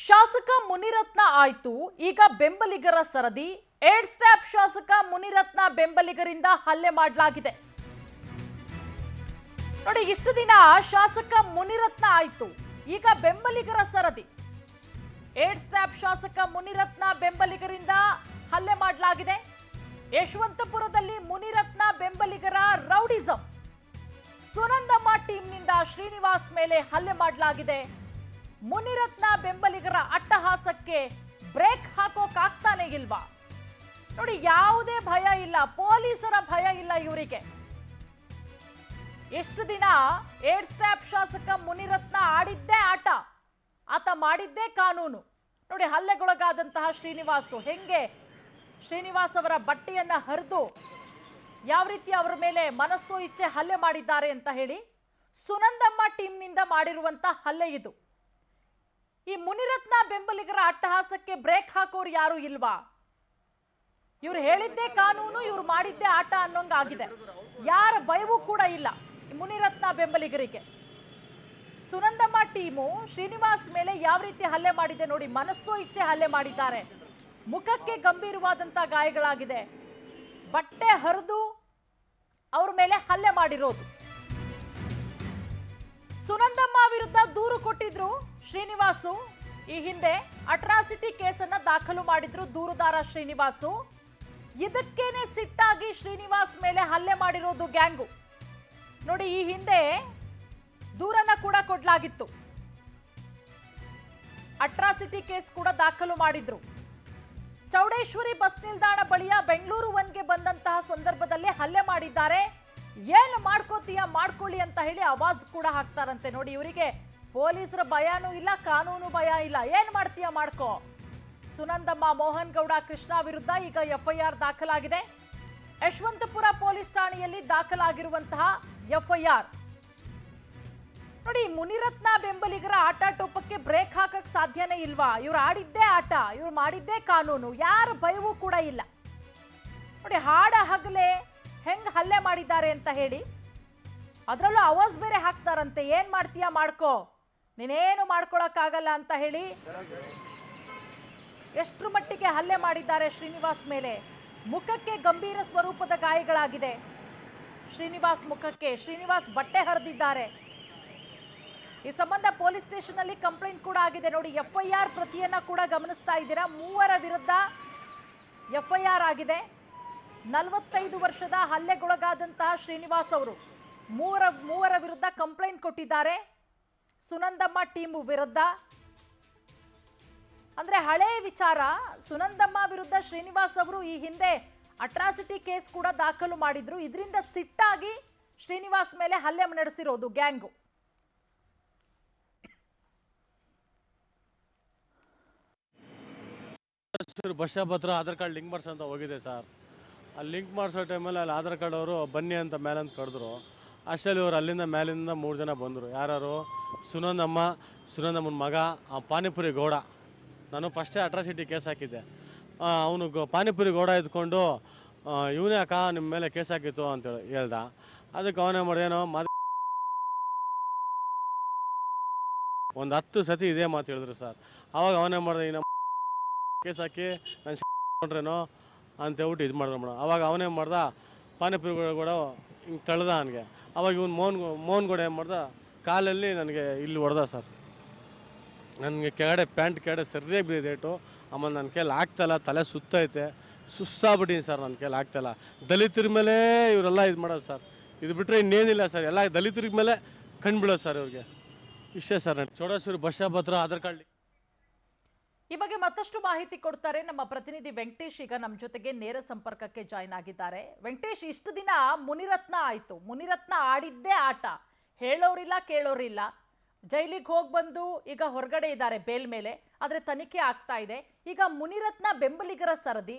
ಶಾಸಕ ಮುನಿರತ್ನ ಆಯ್ತು, ಈಗ ಬೆಂಬಲಿಗರ ಸರದಿ. ಏಡ್ ಸ್ಟ್ಯಾಪ್ ಶಾಸಕ ಮುನಿರತ್ನ ಬೆಂಬಲಿಗರಿಂದ ಹಲ್ಲೆ ಮಾಡಲಾಗಿದೆ. ನೋಡಿ, ಇಷ್ಟು ದಿನ ಶಾಸಕ ಮುನಿರತ್ನ ಆಯ್ತು, ಈಗ ಬೆಂಬಲಿಗರ ಸರದಿ. ಏಡ್ ಸ್ಟ್ಯಾಪ್ ಶಾಸಕ ಮುನಿರತ್ನ ಬೆಂಬಲಿಗರಿಂದ ಹಲ್ಲೆ ಮಾಡಲಾಗಿದೆ. ಯಶವಂತಪುರದಲ್ಲಿ ಮುನಿರತ್ನ ಬೆಂಬಲಿಗರ ರೌಡಿಸಂ. ಸುನಂದಮ್ಮ ಟೀಮ್ನಿಂದ ಶ್ರೀನಿವಾಸ್ ಮೇಲೆ ಹಲ್ಲೆ ಮಾಡಲಾಗಿದೆ. ಮುನಿರತ್ನ ಬೆಂಬಲಿಗರ ಅಟ್ಟಹಾಸಕ್ಕೆ ಬ್ರೇಕ್ ಹಾಕೋಕಾಗ್ತಾನೆ ಇಲ್ವಾ? ನೋಡಿ, ಯಾವುದೇ ಭಯ ಇಲ್ಲ, ಪೊಲೀಸರ ಭಯ ಇಲ್ಲ ಇವರಿಗೆ. ಎಷ್ಟು ದಿನ ಏಡ್ ಸ್ಟ್ಯಾಪ್ ಶಾಸಕ ಮುನಿರತ್ನ ಆಡಿದ್ದೇ ಆಟ, ಆತ ಮಾಡಿದ್ದೇ ಕಾನೂನು. ನೋಡಿ, ಹಲ್ಲೆಗೊಳಗಾದಂತಹ ಶ್ರೀನಿವಾಸ್ ಅವರ ಬಟ್ಟೆಯನ್ನ ಹರಿದು ಯಾವ ರೀತಿ ಅವರ ಮೇಲೆ ಮನಸ್ಸು ಇಚ್ಛೆ ಹಲ್ಲೆ ಮಾಡಿದ್ದಾರೆ ಅಂತ ಹೇಳಿ ಸುನಂದಮ್ಮ ಟೀಮ್ನಿಂದ ಮಾಡಿರುವಂತಹ ಹಲ್ಲೆ ಇದು. ಈ ಮುನಿರತ್ನ ಬೆಂಬಲಿಗರ ಅಟ್ಟಹಾಸಕ್ಕೆ ಬ್ರೇಕ್ ಹಾಕೋರು ಯಾರು ಇಲ್ವಾ? ಇವ್ರು ಹೇಳಿದ್ದೇ ಕಾನೂನು, ಇವ್ರು ಮಾಡಿದ್ದೇ ಆಟ ಅನ್ನೋಂಗಾಗಿದೆ. ಯಾರ ಭಯವೂ ಕೂಡ ಇಲ್ಲ ಮುನಿರತ್ನ ಬೆಂಬಲಿಗರಿಗೆ. ಸುನಂದಮ್ಮ ಟೀಮು ಶ್ರೀನಿವಾಸ್ ಮೇಲೆ ಯಾವ ರೀತಿ ಹಲ್ಲೆ ಮಾಡಿದೆ ನೋಡಿ, ಮನಸ್ಸು ಇಚ್ಛೆ ಹಲ್ಲೆ ಮಾಡಿದ್ದಾರೆ. ಮುಖಕ್ಕೆ ಗಂಭೀರವಾದಂತಹ ಗಾಯಗಳಾಗಿದೆ. ಬಟ್ಟೆ ಹರಿದು ಅವ್ರ ಮೇಲೆ ಹಲ್ಲೆ ಮಾಡಿರೋದು. ಸುನಂದಮ್ಮ ವಿರುದ್ಧ ದೂರು ಕೊಟ್ಟಿದ್ರು ಶ್ರೀನಿವಾಸು. ಈ ಹಿಂದೆ ಅಟ್ರಾಸಿಟಿ ಕೇಸನ್ನ ದಾಖಲು ಮಾಡಿದ್ರು ದೂರುದಾರ ಶ್ರೀನಿವಾಸು. ಇದಕ್ಕೇನೆ ಸಿಟ್ಟಾಗಿ ಶ್ರೀನಿವಾಸ್ ಮೇಲೆ ಹಲ್ಲೆ ಮಾಡಿರೋದು ಗ್ಯಾಂಗು. ನೋಡಿ, ಈ ಹಿಂದೆ ದೂರನ್ನ ಕೂಡ ಕೊಡಲಾಗಿತ್ತು. ಅಟ್ರಾಸಿಟಿ ಕೇಸ್ ಕೂಡ ದಾಖಲು ಮಾಡಿದ್ರು. ಚೌಡೇಶ್ವರಿ ಬಸ್ ನಿಲ್ದಾಣ ಬಳಿಯ ಬೆಂಗಳೂರು ಒನ್ಗೆ ಬಂದಂತಹ ಸಂದರ್ಭದಲ್ಲಿ ಹಲ್ಲೆ ಮಾಡಿದ್ದಾರೆ. ಏನು ಮಾಡ್ಕೋತೀಯ ಮಾಡ್ಕೊಳ್ಳಿ ಅಂತ ಹೇಳಿ ಆವಾಜ್ ಕೂಡ ಹಾಕ್ತಾರಂತೆ. ನೋಡಿ, ಇವರಿಗೆ ಪೊಲೀಸರ ಭಯನೂ ಇಲ್ಲ, ಕಾನೂನು ಭಯ ಇಲ್ಲ. ಏನ್ ಮಾಡ್ತೀಯ ಮಾಡ್ಕೋ. ಸುನಂದಮ್ಮ, ಮೋಹನ್ ಗೌಡ, ಕೃಷ್ಣ ವಿರುದ್ಧ ಈಗ ಎಫ್ಐಆರ್ ದಾಖಲಾಗಿದೆ. ಯಶವಂತಪುರ ಪೊಲೀಸ್ ಠಾಣೆಯಲ್ಲಿ ದಾಖಲಾಗಿರುವಂತಹ ಎಫ್ಐಆರ್. ನೋಡಿ, ಮುನಿರತ್ನ ಬೆಂಬಲಿಗರ ಆಟಾಟೋಪಕ್ಕೆ ಬ್ರೇಕ್ ಹಾಕಕ್ ಸಾಧ್ಯನೇ ಇಲ್ವಾ? ಇವ್ರು ಆಡಿದ್ದೇ ಆಟ, ಇವ್ರು ಮಾಡಿದ್ದೇ ಕಾನೂನು, ಯಾರ ಭಯವೂ ಕೂಡ ಇಲ್ಲ. ನೋಡಿ, ಹಾಡ ಹಗಲೇ ಹೆಂಗ್ ಹಲ್ಲೆ ಮಾಡಿದ್ದಾರೆ ಅಂತ ಹೇಳಿ, ಅದರಲ್ಲೂ ಆವಾಜ್ ಬೇರೆ ಹಾಕ್ತಾರಂತೆ. ಏನ್ ಮಾಡ್ತೀಯ ಮಾಡ್ಕೋ, ನೀನೇನು ಮಾಡ್ಕೊಳಕ್ಕಾಗಲ್ಲ ಅಂತ ಹೇಳಿ ಎಷ್ಟರ ಮಟ್ಟಿಗೆ ಹಲ್ಲೆ ಮಾಡಿದ್ದಾರೆ ಶ್ರೀನಿವಾಸ್ ಮೇಲೆ. ಮುಖಕ್ಕೆ ಗಂಭೀರ ಸ್ವರೂಪದ ಗಾಯಗಳಾಗಿದೆ ಶ್ರೀನಿವಾಸ್ ಮುಖಕ್ಕೆ. ಶ್ರೀನಿವಾಸ್ ಬಟ್ಟೆ ಹರಿದಿದ್ದಾರೆ. ಈ ಸಂಬಂಧ ಪೊಲೀಸ್ ಸ್ಟೇಷನ್ ಅಲ್ಲಿ ಕಂಪ್ಲೇಂಟ್ ಕೂಡ ಆಗಿದೆ. ನೋಡಿ, ಎಫ್ಐಆರ್ ಪ್ರತಿಯನ್ನ ಕೂಡ ಗಮನಿಸ್ತಾ ಇದ್ದೀರಾ. 3 ವಿರುದ್ಧ ಎಫ್ಐಆರ್ ಆಗಿದೆ. 45 ವರ್ಷದ ಹಲ್ಲೆಗೊಳಗಾದಂತಹ ಶ್ರೀನಿವಾಸ್ ಅವರು ಮೂವರ ವಿರುದ್ಧ ಕಂಪ್ಲೇಂಟ್ ಕೊಟ್ಟಿದ್ದಾರೆ. ಸುನಂದಮ್ಮ ಟೀಮ್ ವಿರುದ್ಧ. ಅಂದ್ರೆ ಹಳೆ ವಿಚಾರ. ಸುನಂದಮ್ಮ ವಿರುದ್ಧ ಶ್ರೀನಿವಾಸ್ ಅವರು ಈ ಹಿಂದೆ ಅಟ್ರಾಸಿಟಿ ಕೇಸ್ ಕೂಡ ದಾಖಲು ಮಾಡಿದ್ರು. ಇದರಿಂದ ಸಿಟ್ಟಾಗಿ ಶ್ರೀನಿವಾಸ್ ಮೇಲೆ ಹಲ್ಲೆ ನಡೆಸಿರೋದು ಗ್ಯಾಂಗು. ಬಸ್ ಸ್ಟಾಪ್ ಹತ್ರ ಆಧಾರ್ ಕಾರ್ಡ್ ಲಿಂಕ್ ಮಾಡಿಸೋ ಅಂತ ಹೋಗಿದೆ ಸರ್. ಅಲ್ಲಿ ಲಿಂಕ್ ಮಾಡಿಸೋ ಟೈಮಲ್ಲಿ ಅಲ್ಲಿ ಆಧಾರ್ ಕಾರ್ಡ್ ಅವರು ಬನ್ನಿ ಅಂತ ಮೇಲಂತ ಕರೆದ್ರು. ಅಷ್ಟರಲ್ಲಿ ಇವರು ಅಲ್ಲಿಂದ ಮೇಲಿಂದ 3 ಜನ ಬಂದರು. ಯಾರು? ಸುನಂದಮ್ಮನ ಮಗ ಪಾನಿಪುರಿ ಗೌಡ. ನಾನು ಫಸ್ಟೇ ಅಟ್ರಾಸಿಟಿ ಕೇಸ್ ಹಾಕಿದ್ದೆ. ಅವನು ಪಾನಿಪುರಿ ಗೌಡ ಇದ್ಕೊಂಡು ಇವನೇ ಅಕ್ಕ ನಿಮ್ಮ ಮೇಲೆ ಕೇಸ್ ಹಾಕಿತ್ತು ಅಂತೇಳಿ ಹೇಳ್ದ. ಅದಕ್ಕೆ ಅವನೇ ಮಾಡ್ದೇನೋ ಒಂದು 10 ಸತಿ ಇದೇ ಮಾತು ಹೇಳಿದ್ರು ಸರ್. ಅವಾಗ ಅವನೇ ಮಾಡಿದೆ, ಈ ಕೇಸ್ ಹಾಕಿ ನಾನು ಕೊಂಡ್ರೇನೋ ಅಂತ ಹೇಳ್ಬಿಟ್ಟು ಇದು ಮಾಡಿದ್ರು ಮೇಡಮ್. ಅವಾಗ ಅವನೇ ಮಾಡ್ದ, ಪಾನಿಪುರಿ ಕೂಡ ಹಿಂಗೆ ತಳ್ದ ನನಗೆ. ಅವಾಗ ಇವನು ಮೋಹನ್ ಕೂಡ ಏನು ಮಾಡ್ದ, ಕಾಲಲ್ಲಿ ನನಗೆ ಇಲ್ಲಿ ಹೊಡೆದ ಸರ್. ನನಗೆ ಕೆಳಗಡೆ ಪ್ಯಾಂಟ್ ಕೆಳಗಡೆ ಸರಿಯಾಗಿ ಬಿದ್ದಿದ್ದೇಟು. ಆಮೇಲೆ ನನ್ನ ಕೈಲಿ ಆಗ್ತಾಯಿಲ್ಲ, ತಲೆ ಸುತ್ತೈತೆ, ಸುಸ್ತಾಗ್ಬಿಟ್ಟಿನಿ ಸರ್. ನನ್ನ ಕೈಲಿ ಆಗ್ತಾಯಿಲ್ಲ. ದಲಿತರ ಮೇಲೆ ಇವರೆಲ್ಲ ಇದು ಮಾಡೋದು ಸರ್. ಇದು ಬಿಟ್ಟರೆ ಇನ್ನೇನಿಲ್ಲ ಸರ್. ಎಲ್ಲ ದಲಿತರ ಮೇಲೆ ಕಂಡುಬಿಡೋದು ಸರ್ ಇವ್ರಿಗೆ. ಇಷ್ಟೇ ಸರ್. ಚೌಡೇಶ್ವರಿ ಬಸ್ ಸ್ಟಾಪ್ ಹತ್ರ ಆಧಾರ್ ಕಾರ್ಡ್. ಈ ಬಗ್ಗೆ ಮತ್ತಷ್ಟು ಮಾಹಿತಿ ಕೊಡ್ತಾರೆ ನಮ್ಮ ಪ್ರತಿನಿಧಿ ವೆಂಕಟೇಶ್. ಈಗ ನಮ್ಮ ಜೊತೆಗೆ ನೇರ ಸಂಪರ್ಕಕ್ಕೆ ಜಾಯ್ನ್ ಆಗಿದ್ದಾರೆ. ವೆಂಕಟೇಶ್, ಇಷ್ಟು ದಿನ ಮುನಿರತ್ನ ಆಯ್ತು, ಮುನಿರತ್ನ ಆಡಿದ್ದೇ ಆಟ, ಹೇಳೋರಿಲ್ಲ ಕೇಳೋರಿಲ್ಲ. ಜೈಲಿಗೆ ಹೋಗಿ ಬಂದು ಈಗ ಹೊರಗಡೆ ಇದ್ದಾರೆ ಬೇಲ್ ಮೇಲೆ. ಆದರೆ ತನಿಖೆ ಆಗ್ತಾ ಇದೆ. ಈಗ ಮುನಿರತ್ನ ಬೆಂಬಲಿಗರ ಸರದಿ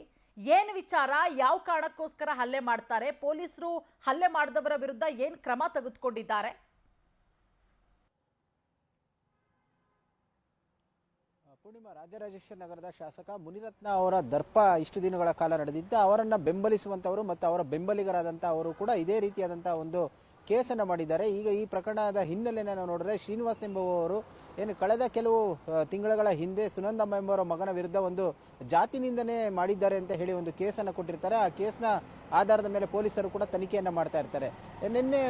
ಏನು ವಿಚಾರ, ಯಾವ ಕಾರಣಕ್ಕೋಸ್ಕರ ಹಲ್ಲೆ ಮಾಡ್ತಾರೆ, ಪೊಲೀಸರು ಹಲ್ಲೆ ಮಾಡಿದವರ ವಿರುದ್ಧ ಏನು ಕ್ರಮ ತೆಗೆದುಕೊಂಡಿದ್ದಾರೆ? ಪೂರ್ಣಿಮಾ, ರಾಜರಾಜೇಶ್ವರ ನಗರದ ಶಾಸಕ ಮುನಿರತ್ನ ಅವರ ದರ್ಪ ಇಷ್ಟು ದಿನಗಳ ಕಾಲ ನಡೆದಿದ್ದ ಅವರನ್ನು ಬೆಂಬಲಿಸುವಂಥವರು ಮತ್ತು ಅವರ ಬೆಂಬಲಿಗರಾದಂಥ ಅವರು ಕೂಡ ಇದೇ ರೀತಿಯಾದಂಥ ಒಂದು ಕೇಸನ್ನು ಮಾಡಿದ್ದಾರೆ. ಈಗ ಈ ಪ್ರಕರಣದ ಹಿನ್ನೆಲೆಯನ್ನು ನಾವು ನೋಡಿದ್ರೆ ಶ್ರೀನಿವಾಸ್ ಎಂಬುವವರು ಏನು ಕಳೆದ ಕೆಲವು ತಿಂಗಳುಗಳ ಹಿಂದೆ ಸುನಂದಮ್ಮ ಎಂಬುವರ ಮಗನ ವಿರುದ್ಧ ಒಂದು ಜಾತಿ ನಿಂದನೆ ಮಾಡಿದ್ದಾರೆ ಅಂತ ಹೇಳಿ ಒಂದು ಕೇಸನ್ನು ಕೊಟ್ಟಿರ್ತಾರೆ. ಆ ಕೇಸ್ನ ಆಧಾರದ ಮೇಲೆ ಪೊಲೀಸರು ಕೂಡ ತನಿಖೆಯನ್ನು ಮಾಡ್ತಾ ಇರ್ತಾರೆ. ನಿನ್ನೆ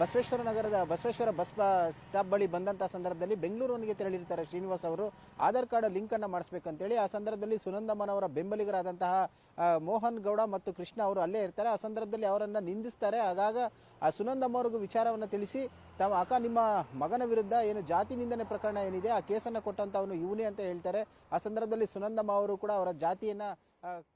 ಬಸವೇಶ್ವರ ನಗರದ ಬಸವೇಶ್ವರ ಬಸ್ ಸ್ಟಾಪ್ ಬಳಿ ಬಂದಂತಹ ಸಂದರ್ಭದಲ್ಲಿ ಬೆಂಗಳೂರಿಗೆ ತೆರಳಿರ್ತಾರೆ ಶ್ರೀನಿವಾಸ್ ಅವರು. ಆಧಾರ್ ಕಾರ್ಡ್ ಲಿಂಕ್ ಅನ್ನ ಮಾಡಿಸ್ಬೇಕಂತೇಳಿ ಆ ಸಂದರ್ಭದಲ್ಲಿ ಸುನಂದಮ್ಮನವರ ಬೆಂಬಲಿಗರಾದಂತಹ ಮೋಹನ್ ಗೌಡ ಮತ್ತು ಕೃಷ್ಣ ಅವರು ಅಲ್ಲೇ ಇರ್ತಾರೆ. ಆ ಸಂದರ್ಭದಲ್ಲಿ ಅವರನ್ನ ನಿಂದಿಸ್ತಾರೆ. ಆಗಾಗ ಆ ಸುನಂದಮ್ಮ ಅವ್ರಿಗೂ ವಿಚಾರವನ್ನು ತಿಳಿಸಿ ತಮ್ಮ ಅಕ್ಕ ನಿಮ್ಮ ಮಗನ ವಿರುದ್ಧ ಏನು ಜಾತಿ ನಿಂದನೆ ಪ್ರಕರಣ ಏನಿದೆ ಆ ಕೇಸನ್ನು ಕೊಟ್ಟಂತವನು ಇವನೇ ಅಂತ ಹೇಳ್ತಾರೆ. ಆ ಸಂದರ್ಭದಲ್ಲಿ ಸುನಂದಮ್ಮ ಅವರು ಕೂಡ ಅವರ ಜಾತಿಯನ್ನ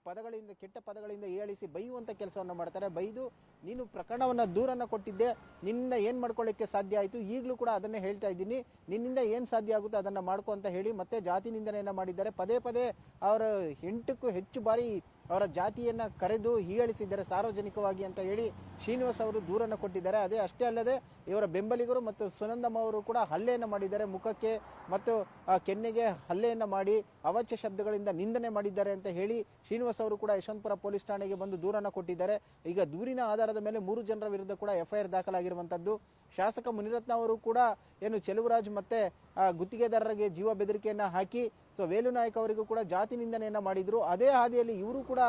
ಪದಗಳಿಂದ ಕೆಟ್ಟ ಪದಗಳಿಂದ ಏಳಿಸಿ ಬೈಯುವಂತ ಕೆಲಸವನ್ನು ಮಾಡ್ತಾರೆ. ಬೈದು ನೀನು ಪ್ರಕರಣವನ್ನ ದೂರನ್ನ ಕೊಟ್ಟಿದ್ದೆ, ನಿನ್ನ ಏನ್ ಮಾಡ್ಕೊಳ್ಳಿಕ್ಕೆ ಸಾಧ್ಯ ಆಯ್ತು, ಈಗಲೂ ಕೂಡ ಅದನ್ನೇ ಹೇಳ್ತಾ ಇದ್ದೀನಿ, ನಿನ್ನಿಂದ ಏನ್ ಸಾಧ್ಯ ಆಗುತ್ತೋ ಅದನ್ನ ಮಾಡ್ಕೊ ಅಂತ ಹೇಳಿ ಮತ್ತೆ ಜಾತಿ ನಿಂದನೆಯನ್ನ ಮಾಡಿದ್ದಾರೆ. ಪದೇ ಪದೇ ಅವರ 8ಕ್ಕೂ ಹೆಚ್ಚು ಬಾರಿ ಅವರ ಜಾತಿಯನ್ನ ಕರೆದು ಹೀಯಾಳಿಸಿದ್ದಾರೆ ಸಾರ್ವಜನಿಕವಾಗಿ ಅಂತ ಹೇಳಿ ಶ್ರೀನಿವಾಸ್ ಅವರು ದೂರನ್ನು ಕೊಟ್ಟಿದ್ದಾರೆ. ಅಷ್ಟೇ ಅಲ್ಲದೆ ಇವರ ಬೆಂಬಲಿಗರು ಮತ್ತು ಸುನಂದಮ್ಮ ಅವರು ಕೂಡ ಹಲ್ಲೆಯನ್ನು ಮಾಡಿದ್ದಾರೆ. ಮುಖಕ್ಕೆ ಮತ್ತು ಕೆನ್ನೆಗೆ ಹಲ್ಲೆಯನ್ನು ಮಾಡಿ ಅವಾಚ್ಯ ಶಬ್ದಗಳಿಂದ ನಿಂದನೆ ಮಾಡಿದ್ದಾರೆ ಅಂತ ಹೇಳಿ ಶ್ರೀನಿವಾಸ್ ಅವರು ಕೂಡ ಯಶವಂತಪುರ ಪೊಲೀಸ್ ಠಾಣೆಗೆ ಬಂದು ದೂರನ್ನು ಕೊಟ್ಟಿದ್ದಾರೆ. ಈಗ ದೂರಿನ ಆಧಾರದ ಮೇಲೆ 3 ಜನರ ವಿರುದ್ಧ ಕೂಡ FIR ದಾಖಲಾಗಿರುವಂತದ್ದು. ಶಾಸಕ ಮುನಿರತ್ನ ಅವರು ಕೂಡ ಏನು ಚೆಲುವರಾಜ್ ಮತ್ತೆ ಗುತ್ತಿಗೆದಾರರಿಗೆ ಜೀವ ಬೆದರಿಕೆಯನ್ನ ಹಾಕಿ ವೇಲು ನಾಯಕ್ ಅವರಿಗೂ ಕೂಡ ಜಾತಿ ನಿಂದನೆಯನ್ನ ಮಾಡಿದ್ರು. ಅದೇ ಹಾದಿಯಲ್ಲಿ ಇವರು ಕೂಡ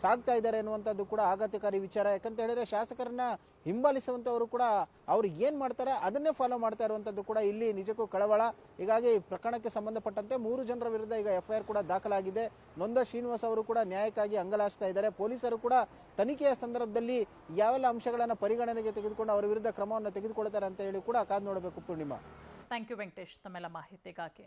ಸಾಗ್ತಾ ಇದ್ದಾರೆ ಅನ್ನುವಂಥದ್ದು ಕೂಡ ಆಘಾತಕಾರಿ ವಿಚಾರ. ಯಾಕಂತ ಹೇಳಿದ್ರೆ ಶಾಸಕರನ್ನ ಹಿಂಬಾಲಿಸುವಂತವರು ಕೂಡ ಅವ್ರು ಏನ್ ಮಾಡ್ತಾರೆ ಅದನ್ನೇ ಫಾಲೋ ಮಾಡ್ತಾ ಇರುವಂತದ್ದು ಕೂಡ ಇಲ್ಲಿ ನಿಜಕ್ಕೂ ಕಳವಳ. ಹೀಗಾಗಿ ಪ್ರಕರಣಕ್ಕೆ ಸಂಬಂಧಪಟ್ಟಂತೆ 3 ಜನರ ವಿರುದ್ಧ ಈಗ FIR ಕೂಡ ದಾಖಲಾಗಿದೆ. ನೊಂದ ಶ್ರೀನಿವಾಸ್ ಅವರು ಕೂಡ ನ್ಯಾಯಕ್ಕಾಗಿ ಅಂಗಲಾಚ್ತಾ ಇದ್ದಾರೆ. ಪೊಲೀಸರು ಕೂಡ ತನಿಖೆಯ ಸಂದರ್ಭದಲ್ಲಿ ಯಾವೆಲ್ಲ ಅಂಶಗಳನ್ನ ಪರಿಗಣನೆಗೆ ತೆಗೆದುಕೊಂಡು ಅವರ ವಿರುದ್ಧ ಕ್ರಮವನ್ನು ತೆಗೆದುಕೊಳ್ತಾರೆ ಅಂತ ಹೇಳಿ ಕೂಡ ಕಾದು ನೋಡಬೇಕು. ಪೂರ್ಣಿಮಾ, ಥ್ಯಾಂಕ್ ಯು ವೆಂಕಟೇಶ್ ತಮ್ಮೆಲ್ಲ ಮಾಹಿತಿಗಾಗಿ.